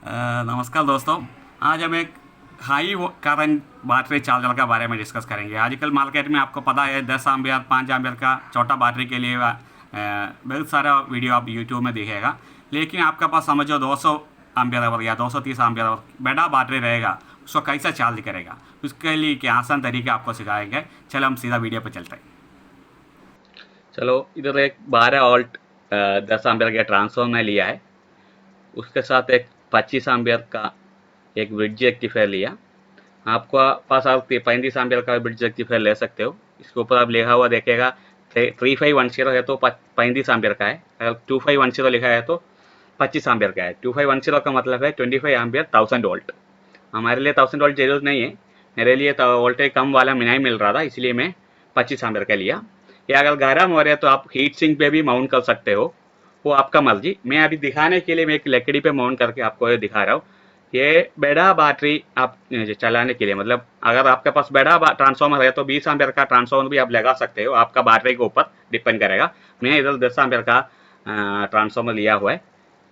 नमस्कार दोस्तों। आज हम एक हाई करंट बैटरी चार्जर के बारे में डिस्कस करेंगे। आजकल मार्केट में आपको पता है 10 एम्पियर 5 एम्पियर का छोटा बैटरी के लिए बहुत सारा वीडियो आप यूट्यूब में दिखेगा। लेकिन आपके पास समझो 200 एम्पियर आवर या 230 एम्पियर आवर बड़ा बैटरी रहेगा, उसको कैसे चार्ज करेगा, उसके लिए क्या आसान तरीके आपको सिखाएंगे। चलो हम सीधा वीडियो पर चलते हैं। चलो इधर एक 12 वोल्ट 10 एम्पियर का ट्रांसफॉर्मर लिया है। उसके साथ एक 25 एम्पियर का एक ब्रिज रेक्टिफायर लिया। आपको पास आप 35 एम्पियर का ब्रिज रेक्टिफायर ले सकते हो। इसके ऊपर आप लिखा हुआ देखेगा 3510 है तो 35 एम्पियर का है। अगर 2510 लिखा है तो 25 एम्पियर का है। 2510 का मतलब है 25 एम्पियर 1000 वोल्ट। हमारे लिए 1000 वोल्ट जरूरत नहीं है। मेरे लिए तो वोल्टेज कम वाला नहीं मिल रहा था, इसलिए मैं 25 एम्पियर का लिया। या अगर गर्म हो रहा है तो आप हीट सिंक पे भी माउंट कर सकते हो, वो आपका मर्जी। मैं अभी दिखाने के लिए मैं एक लकड़ी पे माउंट करके आपको ये दिखा रहा हूँ। ये बड़ा बैटरी आप चलाने के लिए, मतलब अगर आपके पास बड़ा ट्रांसफॉर्मर है तो 20 एम्पियर का ट्रांसफॉर्मर भी आप लगा सकते हो, आपका बैटरी के ऊपर डिपेंड करेगा। मैं इधर 10 एम्पियर का ट्रांसफॉर्मर लिया हुआ है।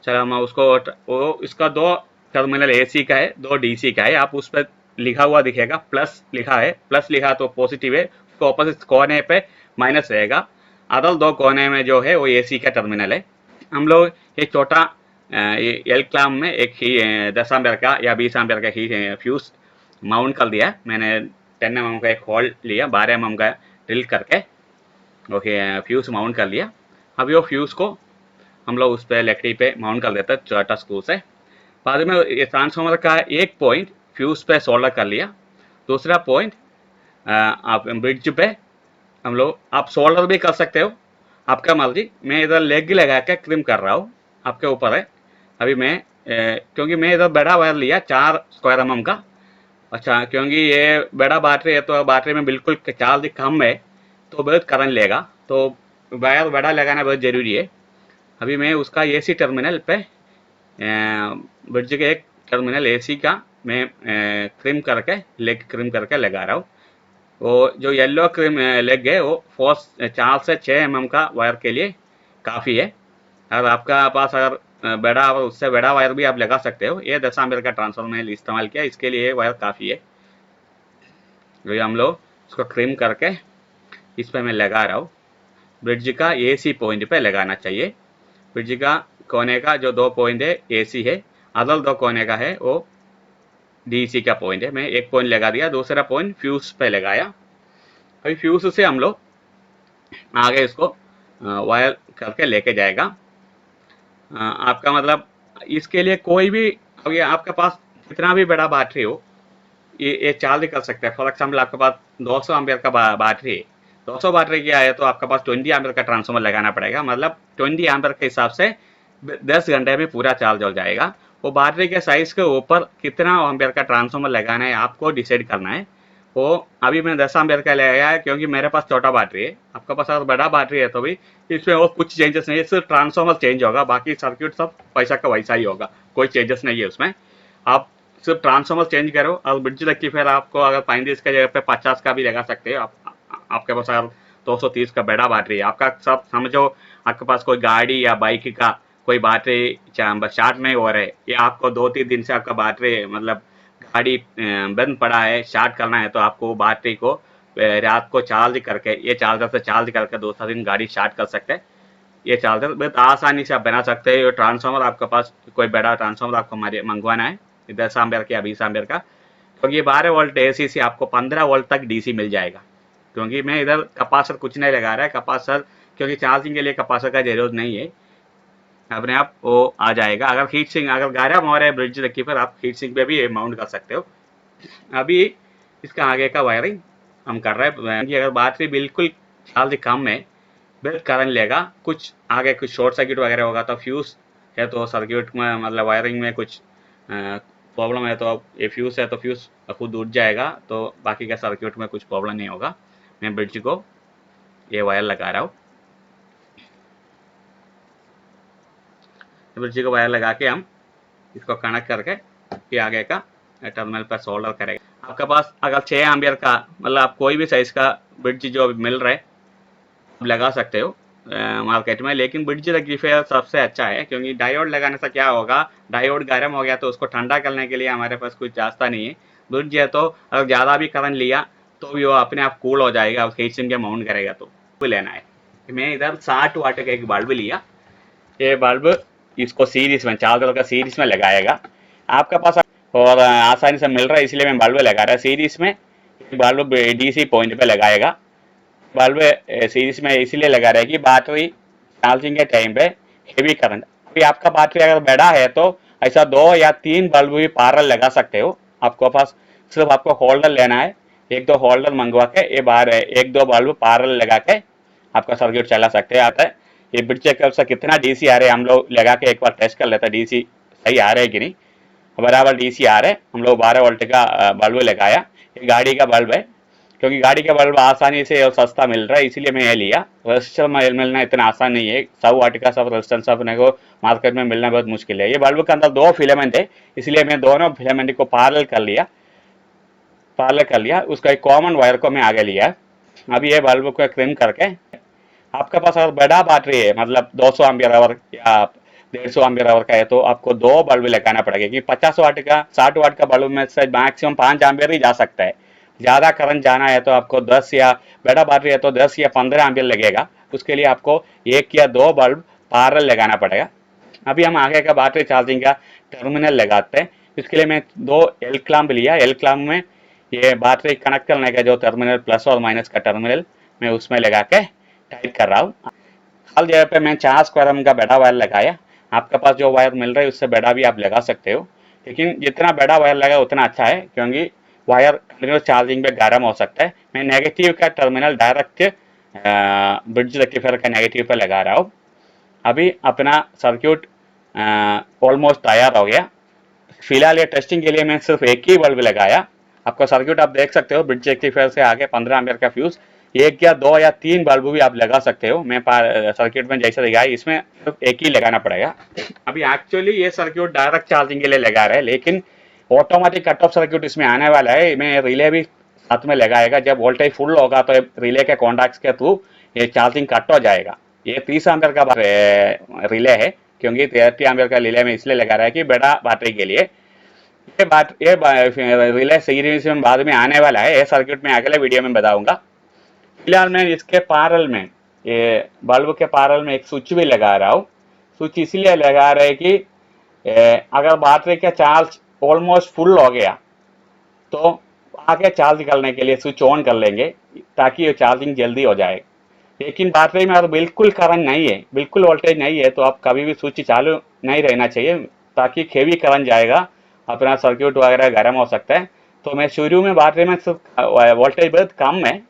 चलो मैं उसको वो इसका दो टर्मिनल एसी का है, दो डीसी का है। आप उस पर लिखा हुआ दिखेगा प्लस लिखा है, प्लस लिखा तो पॉजिटिव है, उसको ऑपोजिट कोने पे माइनस रहेगा। अदल दो कोने में जो है वो एसी का टर्मिनल है। हम लोग एक छोटा एल क्लाम में एक ही 10 एम्पियर का या 20 एम्पियर का ही फ्यूज माउंट कर दिया। मैंने 10 mm का एक होल लिया, 12 mm का ड्रिल करके ओके फ्यूज माउंट कर लिया। अब ये फ्यूज को हम लोग उस पर लकड़ी पे माउंट कर देते हैं छोटा स्क्रू से। बाद में ये ट्रांसफार्मर का एक पॉइंट फ्यूज पे सोल्डर कर लिया। दूसरा पॉइंट आप ब्रिज पे हम लोग आप सोल्डर भी कर सकते हो, आपका मर्जी। मैं इधर लेग लगा के क्रिम कर रहा हूँ, आपके ऊपर है। अभी मैं क्योंकि मैं इधर बड़ा वायर लिया 4 स्क्वायर mm का। अच्छा, क्योंकि ये बड़ा बैटरी है तो बैटरी में बिल्कुल चार्ज कम है, तो बहुत करंट लेगा, तो वायर बड़ा लगाना बहुत ज़रूरी है। अभी मैं उसका एसी टर्मिनल पे ब्रिज के एक टर्मिनल एसी का मैं क्रिम करके लेग क्रिम करके लगा रहा हूँ। वो जो येलो क्रीम लेग है वो 4 से 6 mm का वायर के लिए काफ़ी है। अगर आपका पास अगर बड़ा उससे बड़ा वायर भी आप लगा सकते हो। ये 10 एम्पियर का ट्रांसफार्मर मैंने इस्तेमाल किया, इसके लिए वायर काफ़ी है। तो हम लोग उसको क्रीम करके इस पर मैं लगा रहा हूँ। ब्रिज का एसी पॉइंट पे लगाना चाहिए। ब्रिज का कोने का जो दो पॉइंट है एसी है, अदर दो कोने का है वो डीसी का पॉइंट है। मैं एक पॉइंट लगा दिया, दूसरा पॉइंट फ्यूज पे लगाया। अभी फ्यूज से हम लोग आगे इसको वायर करके लेके जाएगा। आपका मतलब इसके लिए कोई भी, अभी आपके पास कितना भी बड़ा बैटरी हो ये चार्ज कर सकता है। फॉर एग्जाम्पल आपके पास 200 एम्पियर का बैटरी है, 200 बैटरी की आए तो आपके पास 20 एम्पियर का ट्रांसफार्मर लगाना पड़ेगा। मतलब 20 एम्पियर के हिसाब से 10 घंटे में पूरा चार्ज हो जाएगा। वो बैटरी के साइज के ऊपर कितना एम्पियर का ट्रांसफार्मर लगाना है आपको डिसाइड करना है। वो अभी मैंने 10 एम्पियर का लगाया है क्योंकि मेरे पास छोटा बैटरी है। आपके पास अगर बड़ा बैटरी है तो भी इसमें और कुछ चेंजेस नहीं है, सिर्फ ट्रांसफार्मर चेंज होगा, बाकी सर्किट सब पैसा का वैसा ही होगा, कोई चेंजेस नहीं है उसमें। आप सिर्फ ट्रांसफार्मर चेंज करो और ब्रिज रखी, फिर आपको अगर 35 का जगह पे 50 का भी लगा सकते हो आप। आपके पास अगर 230 का बड़ा बैटरी है, आपका सब समझो आपके पास कोई गाड़ी या बाइक का कोई बैटरी स्टार्ट नहीं हो रहा है, या आपको 2-3 दिन से आपका बैटरी मतलब गाड़ी बंद पड़ा है, स्टार्ट करना है, तो आपको बैटरी को रात को चार्ज करके ये चार्जर से चार्ज करके दूसरा दिन गाड़ी स्टार्ट कर सकते हैं। ये चार्जर बहुत आसानी से आप बना सकते हैं। ये ट्रांसफार्मर आपके पास कोई बड़ा ट्रांसफार्मर आपको मंगवाना है 10 एम्पियर का या 20 एम्पियर का, क्योंकि 12 वोल्ट एसी से आपको 15 वोल्ट तक डीसी मिल जाएगा। क्योंकि मैं इधर कपासर कुछ नहीं लगा रहा है, कपासर क्योंकि चार्जिंग के लिए कपासर का जरूरत नहीं है, अपने आप वो आ जाएगा। अगर हीट सिंक अगर गर्म हो रहा है ब्रिज रखी पर आप हीट सिंक पे भी माउंट कर सकते हो। अभी इसका आगे का वायरिंग हम कर रहे हैं कि अगर बैटरी बिल्कुल चार्ज कम है, बहुत करंट लेगा, कुछ आगे कुछ शॉर्ट सर्किट वगैरह होगा तो फ्यूज है तो सर्किट में मतलब वायरिंग में कुछ प्रॉब्लम है तो अब ये फ्यूज है तो फ्यूज खुद उठ जाएगा, तो बाकी का सर्किट में कुछ प्रॉब्लम नहीं होगा। मैं ब्रिज को ये वायर लगा रहा हूँ। ब्रिज को वायर लगा के हम इसको कनेक्ट करके फिर आगे का टर्मिनल पर सोल्डर करेगा। आपके पास अगर 6 एम्पियर का मतलब आप कोई भी साइज का ब्रिज जो मिल रहा है आप लगा सकते हो। मार्केट में, लेकिन ब्रिड्ज रेक्टिफायर सबसे अच्छा है, क्योंकि डायोड लगाने से क्या होगा, डायोड गर्म हो गया तो उसको ठंडा करने के लिए हमारे पास कुछ रास्ता नहीं है। ब्रिड्ज है तो अगर ज़्यादा भी करंट लिया तो भी वो अपने आप कूल हो जाएगा, हीट सिंक के माउंट करेगा। तो वो लेना है। मैं इधर 60 वाट का एक बल्ब लिया। ये बल्ब इसको सीरीज में 4 का सीरीज में लगाएगा। आपका पास और आसानी से मिल रहा है, इसलिए मैं बल्ब लगा रहा है सीरीज में। बल्ब डीसी पॉइंट पे लगाएगा। बल्ब सीरीज में इसलिए लगा रहे हैं कि बैटरी चार्जिंग के टाइम पे हेवी करंट, अभी आपका बैटरी अगर बड़ा है तो ऐसा 2 या 3 बल्ब भी पैरेलल लगा सकते हो। आपको पास सिर्फ आपको होल्डर लेना है, 1-2 होल्डर मंगवा के ये बार 1-2 बल्ब पैरेलल लगा के आपका सर्किट चला सकते हैं। आता है ये ब्रिज चेक से कितना डीसी आ रहे हैं, हम लोग लगा के एक बार टेस्ट कर लेते हैं डीसी सही आ रहे हैं कि नहीं। बराबर डीसी आ रहे हैं। हम लोग 12 वोल्ट का बल्ब लगाया। ये गाड़ी का बल्ब है, क्योंकि गाड़ी का बल्ब आसानी से और सस्ता मिल रहा है, इसीलिए मैं ये लिया। रेजिस्टेंस मिलना इतना आसान नहीं है, 100 वाट का सब रेजिस्टेंस अपने को मार्केट में मिलना बहुत मुश्किल है। ये बल्ब के अंदर 2 फिलामेंट है, इसलिए मैं दोनों फिलामेंट को पैरेलल कर लिया। उसका एक कॉमन वायर को मैं आगे लिया। अभी ये बल्ब को ट्रिम करके, आपके पास अगर बड़ा बैटरी है, मतलब 200 एम्पियर आवर या 150 एम्पियर आवर का है, तो आपको 2 बल्ब लगाना पड़ेगा, क्योंकि 50 वाट का 60 वाट का बल्ब में से मैक्सिमम 5 एम्पियर ही जा सकता है। ज़्यादा करंट जाना है तो आपको 10 या बड़ा बैटरी है तो 10 या 15 एम्पियर लगेगा। उसके लिए आपको 1 या 2 बल्ब पैरेलल लगाना पड़ेगा। अभी हम आगे का बैटरी चार्जिंग का टर्मिनल लगाते हैं। इसके लिए मैं 2 एल क्लैंप लिया। एल क्लैंप में ये बैटरी कनेक्ट करने का जो टर्मिनल प्लस और माइनस का टर्मिनल मैं उसमें लगा के टाइट कर रहा हूँ। हर जगह पे मैं 4 स्क्वायर एम का बड़ा वायर लगाया। आपके पास जो वायर मिल रहा है उससे बड़ा भी आप लगा सकते हो, लेकिन जितना बड़ा वायर लगा उतना अच्छा है, क्योंकि वायर कंटिन्यूस चार्जिंग पे गर्म हो सकता है। मैं नेगेटिव का टर्मिनल डायरेक्ट ब्रिज रेक्टिफायर का नेगेटिव पे लगा रहा हूँ। अभी अपना सर्किट ऑलमोस्ट तैयार हो गया। फिलहाल ये टेस्टिंग के लिए मैं सिर्फ एक ही बल्ब लगाया। आपका सर्किट आप देख सकते हो, ब्रिज रेक्टिफायर से आगे 15 एम्पियर का फ्यूज, 1 या 2 या 3 बल्ब भी आप लगा सकते हो। मैं सर्किट में जैसे दिखाया, इसमें सिर्फ एक ही लगाना पड़ेगा। अभी एक्चुअली ये सर्किट डायरेक्ट चार्जिंग के लिए लगा रहे हैं, लेकिन ऑटोमेटिक कट ऑफ सर्किट इसमें आने वाला है। मैं रिले भी साथ में लगाएगा। जब वोल्टेज फुल होगा तो रिले के कॉन्टैक्ट्स के थ्रू ये चार्जिंग कट हो जाएगा। ये 30 एम्पियर का रिले है, क्योंकि 30 एम्पियर का रिले में इसलिए लगा रहा है कि बड़ा बैटरी के लिए। ये रिले सीरीज में बाद में आने वाला है, ये सर्किट में अगले वीडियो में बताऊंगा। फिलहाल मैं इसके पैरेलल में, ये बल्ब के पैरेलल में एक स्विच भी लगा रहा हूँ। स्विच इसलिए लगा रहे हैं कि अगर बैटरी का चार्ज ऑलमोस्ट फुल हो गया तो आगे चार्ज करने के लिए स्विच ऑन कर लेंगे, ताकि ये चार्जिंग जल्दी हो जाए। लेकिन बैटरी में अगर बिल्कुल करंट नहीं है, बिल्कुल वोल्टेज नहीं है, तो आप कभी भी स्विच चालू नहीं रहना चाहिए, ताकि हेवी करंट जाएगा, अपना सर्किट वगैरह गर्म हो सकता है। तो मैं शुरू में बैटरी में सिर्फ वोल्टेज बहुत कम है,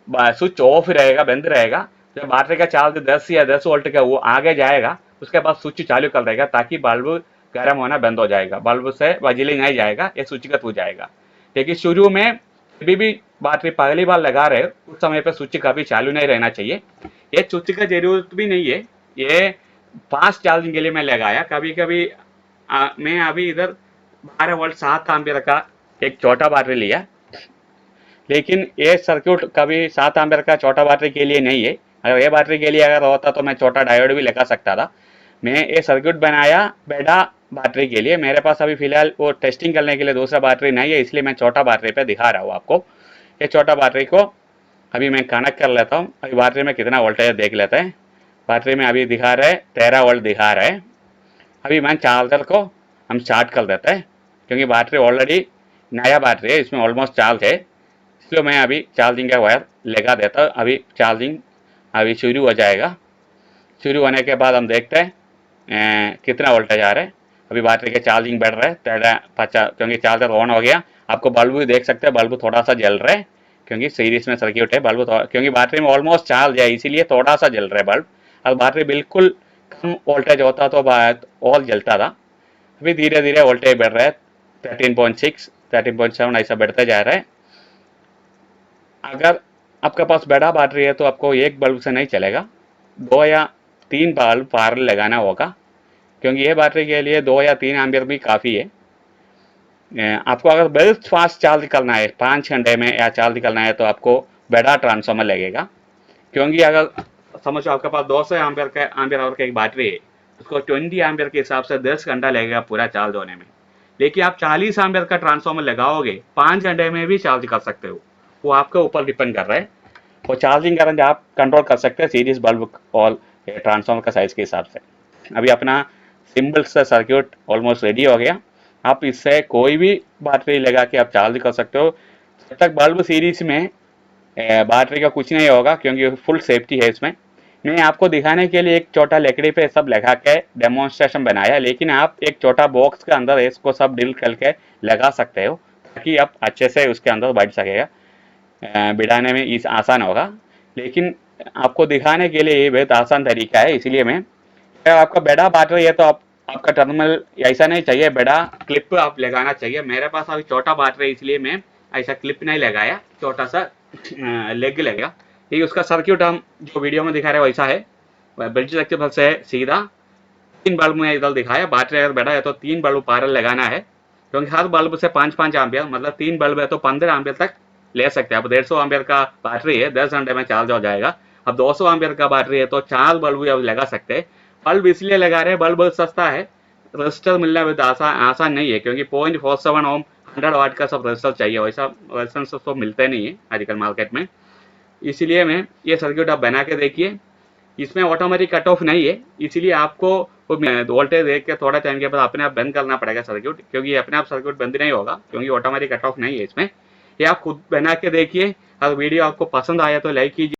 स्विच ऑफ रहेगा, बंद रहेगा। जब बैटरी का चार्ज 10 या 10 वोल्ट का वो आगे जाएगा, उसके बाद स्विच चालू कर देगा, ताकि बल्ब गर्म होना बंद हो जाएगा, बल्ब से बिजली नहीं जाएगा, ये स्विच का हो जाएगा। लेकिन शुरू में कभी भी बैटरी पहली बार लगा रहे उस समय पर स्विच कभी चालू नहीं रहना चाहिए। ये स्विच का जरूरत भी नहीं है, ये फास्ट चार्जिंग के लिए मैं लगाया। कभी कभी मैं अभी इधर 12 वोल्ट 7 एम्पियर का एक छोटा बैटरी लिया, लेकिन ये सर्किट कभी 7 एम्पियर का छोटा बैटरी के लिए नहीं है। अगर ये बैटरी के लिए अगर होता तो मैं छोटा डायोड भी लगा सकता था। मैं ये सर्किट बनाया बड़ा बैटरी के लिए। मेरे पास अभी फिलहाल वो टेस्टिंग करने के लिए दूसरा बैटरी नहीं है, इसलिए मैं छोटा बैटरी पे दिखा रहा हूँ आपको। ये छोटा बैटरी को अभी मैं कनेक्ट कर लेता हूँ। अभी बैटरी में कितना वोल्टेज देख लेते हैं। बैटरी में अभी दिखा रहे 13 वोल्ट दिखा रहे हैं। अभी मैं चार्जर को हम स्टार्ट कर देते हैं, क्योंकि बैटरी ऑलरेडी नया बैटरी है, इसमें ऑलमोस्ट चार्ज है, इसलिए मैं अभी चार्जिंग का वायर लगा देता हूँ। अभी चार्जिंग अभी शुरू हो जाएगा। शुरू होने के बाद हम देखते हैं कितना वोल्टेज आ रहा है। अभी बैटरी के चार्जिंग बढ़ रहा है 50, क्योंकि चार्जर ऑन हो गया। आपको बल्ब भी देख सकते हैं, बल्ब थोड़ा सा जल रहा है, क्योंकि सीरीज में सर्किट है। बल्ब क्योंकि बैटरी में ऑलमोस्ट चार्ज है, इसीलिए थोड़ा सा जल रहा है बल्ब। अगर बैटरी बिल्कुल कम वोल्टेज होता तो और जलता था। अभी धीरे धीरे वोल्टेज बढ़ रहा है, 13.6 13.7 ऐसा बढ़ते जा रहा है। अगर आपके पास बड़ा बैटरी है तो आपको एक बल्ब से नहीं चलेगा, 2 या 3 बल्ब पैरेलल लगाना होगा, क्योंकि ये बैटरी के लिए 2 या 3 एम्पियर भी काफ़ी है। आपको अगर बहुत फास्ट चार्ज करना है, 5 घंटे में या चार्ज करना है, तो आपको बड़ा ट्रांसफार्मर लगेगा। क्योंकि अगर समझो आपके पास 200 एम्पियर आवर का एक बैटरी है, उसको 20 एम्पियर के हिसाब से 10 घंटा लगेगा पूरा चार्ज होने में। लेकिन आप 40 एम्पियर का ट्रांसफार्मर लगाओगे 5 घंटे में भी चार्ज कर सकते हो, वो आपके ऊपर डिपेंड कर रहा है। और चार्जिंग करंट आप कंट्रोल कर सकते हैं सीरीज बल्ब और ट्रांसफार्मर का साइज के हिसाब से। अभी अपना सिंपल सा सर्किट ऑलमोस्ट रेडी हो गया। आप इससे कोई भी बैटरी लगा के आप चार्ज कर सकते हो। जब तक बल्ब सीरीज में बैटरी का कुछ नहीं होगा, क्योंकि फुल सेफ्टी है इसमें। मैं आपको दिखाने के लिए एक छोटा लकड़ी पे सब लगा के डेमोन्स्ट्रेशन बनाया, लेकिन आप एक छोटा बॉक्स के अंदर इसको सब ड्रिल करके लगा सकते हो, ताकि आप अच्छे से उसके अंदर बैठ सकेगा, बिठाने में इस आसान होगा। लेकिन आपको दिखाने के लिए ये बहुत आसान तरीका है, इसलिए मैं, अगर आपका बड़ा बैटरी है तो आपका टर्मिनल ऐसा नहीं चाहिए, बड़ा क्लिप आप लगाना चाहिए। मेरे पास अभी छोटा बैटरी है, इसलिए मैं ऐसा क्लिप नहीं लगाया, छोटा सा लेग लगा। ये उसका सर्किट हम जो वीडियो में दिखा रहे हैं वैसा है, ब्रिज रेक्टिफायर से सीधा 3 बल्ब में इधर दिखाया। बैटरी अगर बड़ा है तो 3 बल्ब पैरेलल लगाना है, क्योंकि हर बल्ब से 5-5 एम्पियर, मतलब 3 बल्ब है तो 15 एम्पियर तक ले सकते हैं। अब 150 एम्पियर का बैटरी है, 10 घंटे में चार्ज हो जाएगा। अब 200 एम्पियर का बैटरी है तो 4 बल्ब भी अब लगा सकते हैं। बल्ब इसलिए लगा रहे हैं, बल्ब बहुत सस्ता है, रजिस्टर मिलना बहुत आसान नहीं है, क्योंकि 0.47 ओम 100 वाट का सब रजिस्टर चाहिए, वैसा रजिस्टर तो मिलते नहीं है आजकल मार्केट में। इसलिए मैं ये सर्किट आप बना के देखिए। इसमें ऑटोमेटिक कट ऑफ नहीं है, इसलिए आपको वोल्टेज देख के थोड़ा टाइम के बाद अपने आप बंद करना पड़ेगा सर्किट, क्योंकि अपने आप सर्किट बंद नहीं होगा, क्योंकि ऑटोमेटिक कट ऑफ नहीं है इसमें। ये आप खुद बना के देखिए। अगर वीडियो आपको पसंद आया तो लाइक कीजिए।